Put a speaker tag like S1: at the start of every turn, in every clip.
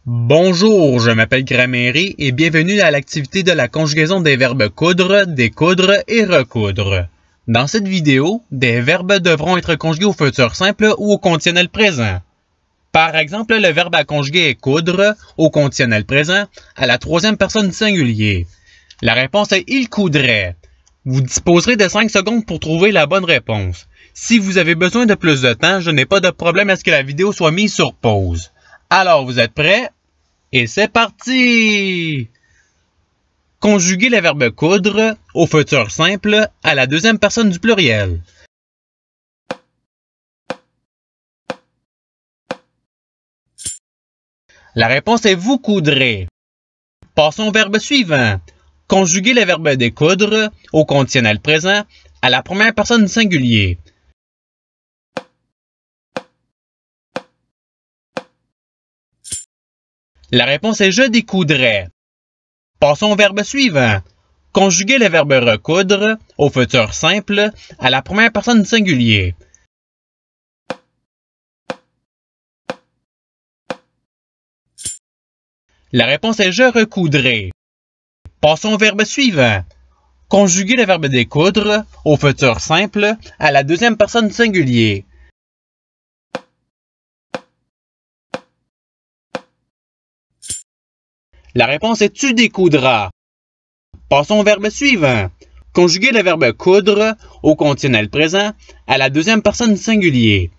S1: Bonjour, je m'appelle Gramairy et bienvenue à l'activité de la conjugaison des verbes coudre, découdre et recoudre. Dans cette vidéo, des verbes devront être conjugués au futur simple ou au conditionnel présent. Par exemple, le verbe à conjuguer est coudre au conditionnel présent à la troisième personne du singulier. La réponse est il coudrait. Vous disposerez de 5 secondes pour trouver la bonne réponse. Si vous avez besoin de plus de temps, je n'ai pas de problème à ce que la vidéo soit mise sur pause. Alors, vous êtes prêts? Et c'est parti! Conjuguer le verbe coudre au futur simple à la deuxième personne du pluriel. La réponse est vous coudrez. Passons au verbe suivant. Conjuguer le verbe découdre au conditionnel présent à la première personne du singulier. La réponse est je découdrais. Passons au verbe suivant. Conjuguer le verbe recoudre au futur simple à la première personne du singulier. La réponse est je recoudrais. Passons au verbe suivant. Conjuguer le verbe découdre au futur simple à la deuxième personne du singulier. La réponse est tu découdras. Passons au verbe suivant. Conjuguer le verbe coudre au conditionnel présent à la deuxième personne du singulier.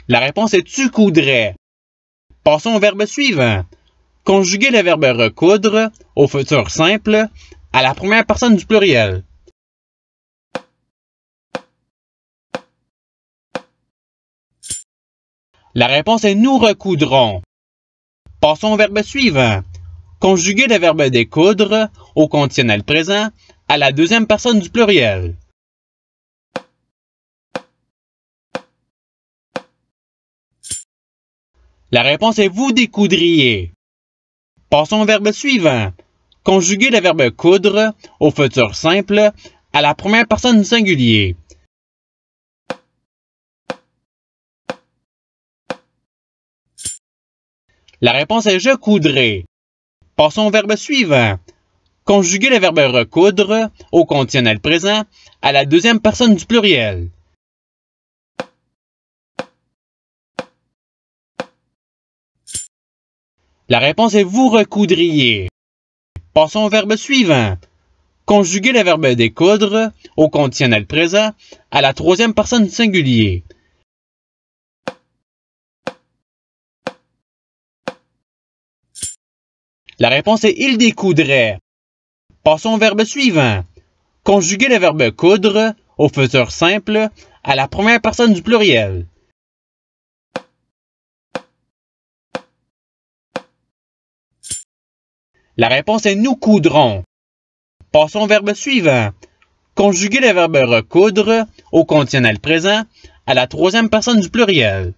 S1: La réponse est tu coudrais. Passons au verbe suivant. Conjuguer le verbe recoudre au futur simple à la première personne du pluriel. La réponse est nous recoudrons. Passons au verbe suivant. Conjuguer le verbe découdre au conditionnel présent à la deuxième personne du pluriel. La réponse est vous découdriez. Passons au verbe suivant. Conjuguer le verbe coudre au futur simple à la première personne du singulier. La réponse est je coudrai. Passons au verbe suivant. Conjuguer le verbe recoudre au conditionnel présent à la deuxième personne du pluriel. La réponse est vous recoudriez. Passons au verbe suivant. Conjuguer le verbe découdre au conditionnel présent à la troisième personne du singulier. La réponse est il découdrait. Passons au verbe suivant. Conjuguer le verbe coudre au futur simple à la première personne du pluriel. La réponse est nous coudrons. Passons au verbe suivant. Conjuguer le verbe recoudre au conditionnel présent à la troisième personne du pluriel.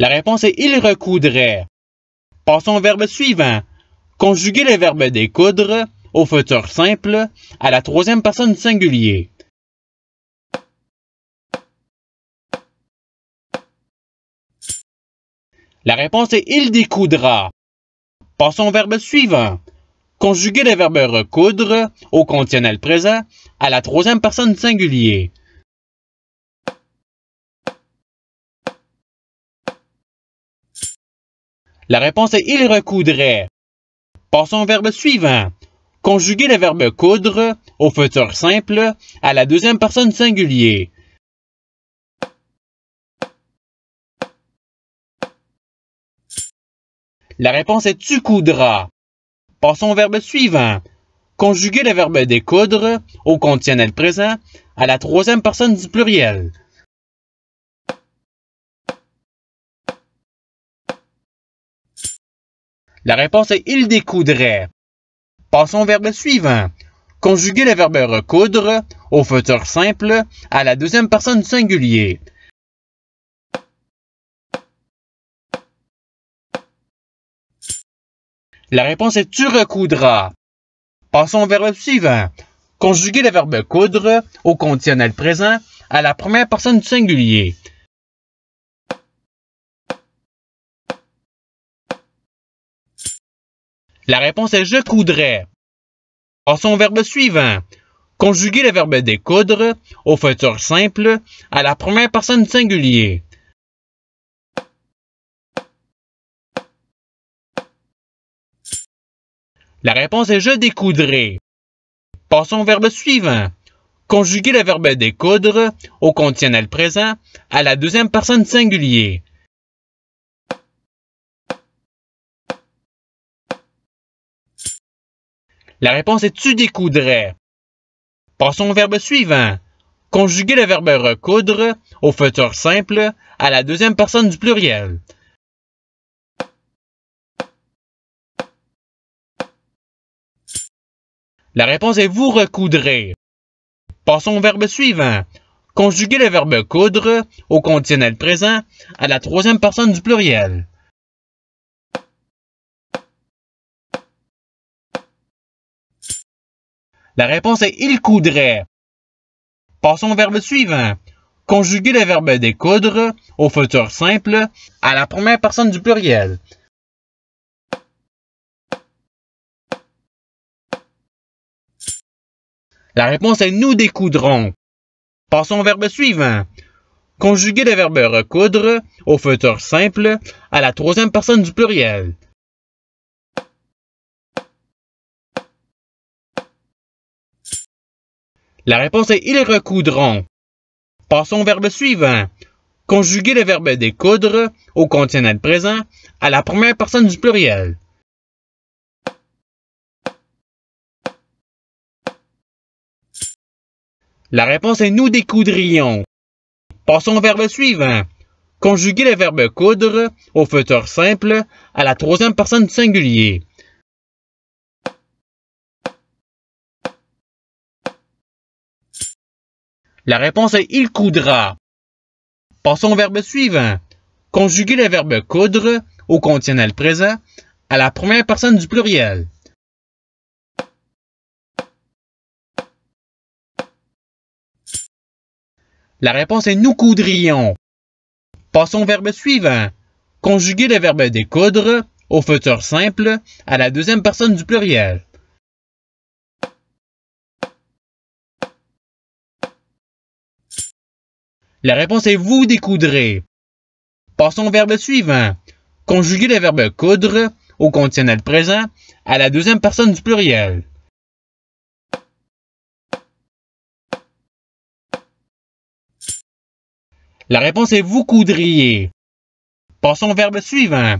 S1: La réponse est il recoudrait. Passons au verbe suivant. Conjuguer le verbe découdre au futur simple à la troisième personne du singulier. La réponse est il découdra. Passons au verbe suivant. Conjuguer le verbe recoudre au conditionnel présent à la troisième personne du singulier. La réponse est il recoudrait. Passons au verbe suivant. Conjuguer le verbe coudre au futur simple à la deuxième personne du singulier. La réponse est tu coudras. Passons au verbe suivant. Conjuguer le verbe découdre au conditionnel présent à la troisième personne du pluriel. La réponse est il découdrait. Passons au verbe suivant. Conjuguer le verbe recoudre au futur simple à la deuxième personne du singulier. La réponse est tu recoudras. Passons au verbe suivant. Conjuguer le verbe coudre au conditionnel présent à la première personne du singulier. La réponse est je coudrais. Passons au verbe suivant. Conjuguer le verbe découdre au futur simple à la première personne du singulier. La réponse est je découdrais. Passons au verbe suivant. Conjuguer le verbe découdre au conditionnel présent à la deuxième personne du singulier. La réponse est tu découdrais. Passons au verbe suivant. Conjuguer le verbe recoudre au futur simple à la deuxième personne du pluriel. La réponse est vous recoudrez. Passons au verbe suivant. Conjuguer le verbe coudre au conditionnel présent à la troisième personne du pluriel. La réponse est il coudrait. Passons au verbe suivant. Conjuguer le verbe découdre au futur simple à la première personne du pluriel. La réponse est nous découdrons. Passons au verbe suivant. Conjuguer le verbe recoudre au futur simple à la troisième personne du pluriel. La réponse est ils recoudront. Passons au verbe suivant. Conjuguer le verbe découdre au conditionnel présent à la première personne du pluriel. La réponse est nous découdrions. Passons au verbe suivant. Conjuguer le verbe coudre au futur simple à la troisième personne du singulier. La réponse est il coudra. Passons au verbe suivant. Conjuguer le verbe coudre au conditionnel présent à la première personne du pluriel. La réponse est nous coudrions. Passons au verbe suivant. Conjuguer le verbe découdre au futur simple à la deuxième personne du pluriel. La réponse est vous découdrez. Passons au verbe suivant. Conjuguer le verbe coudre au conditionnel présent à la deuxième personne du pluriel. La réponse est vous coudriez. Passons au verbe suivant.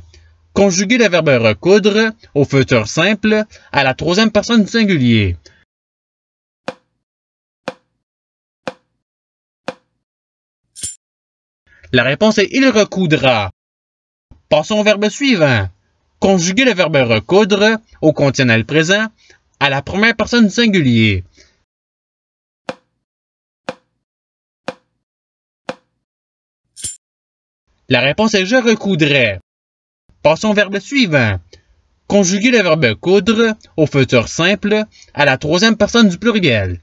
S1: Conjuguer le verbe recoudre au futur simple à la troisième personne du singulier. La réponse est il recoudra. Passons au verbe suivant. Conjuguer le verbe recoudre au conditionnel présent à la première personne du singulier. La réponse est je recoudrais. Passons au verbe suivant. Conjuguer le verbe coudre au futur simple à la troisième personne du pluriel.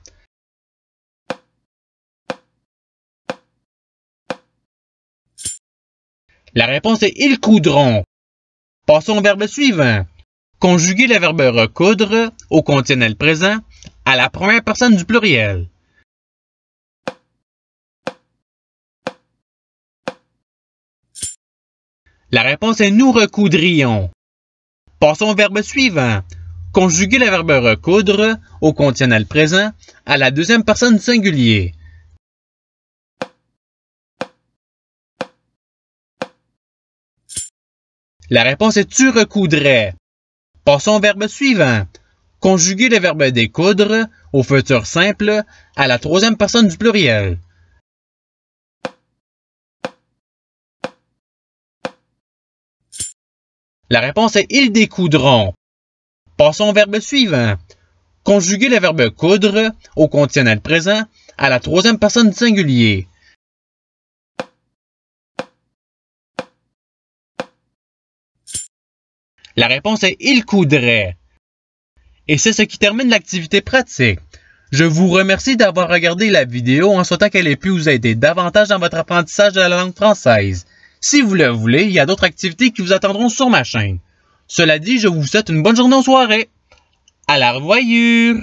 S1: La réponse est ils coudront. Passons au verbe suivant. Conjuguer le verbe recoudre au conditionnel présent à la première personne du pluriel. La réponse est nous recoudrions. Passons au verbe suivant. Conjuguer le verbe recoudre au conditionnel présent à la deuxième personne du singulier. La réponse est tu recoudrais. Passons au verbe suivant. Conjuguer le verbe découdre au futur simple à la troisième personne du pluriel. La réponse est ils découdront. Passons au verbe suivant. Conjuguer le verbe coudre au conditionnel présent à la troisième personne du singulier. La réponse est il coudrait. Et c'est ce qui termine l'activité pratique. Je vous remercie d'avoir regardé la vidéo en souhaitant qu'elle ait pu vous aider davantage dans votre apprentissage de la langue française. Si vous le voulez, il y a d'autres activités qui vous attendront sur ma chaîne. Cela dit, je vous souhaite une bonne journée ou soirée. À la revoyure!